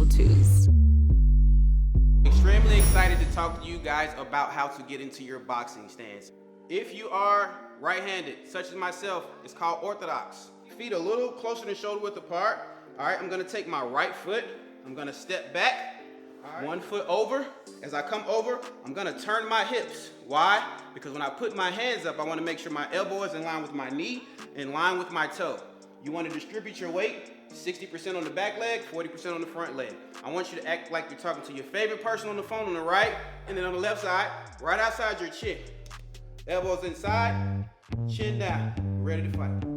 how-tos. Extremely excited to talk to you guys about how to get into your boxing stance. If you are right-handed, such as myself, it's called orthodox. Feet a little closer than shoulder width apart. All right, I'm gonna take my right foot, I'm gonna step back, one foot over. As I come over, I'm gonna turn my hips. Why? Because when I put my hands up, I wanna make sure my elbow is in line with my knee, in line with my toe. You wanna distribute your weight, 60% on the back leg, 40% on the front leg. I want you to act like you're talking to your favorite person on the phone on the right, and then on the left side, right outside your chin. Elbows inside, chin down, ready to fight.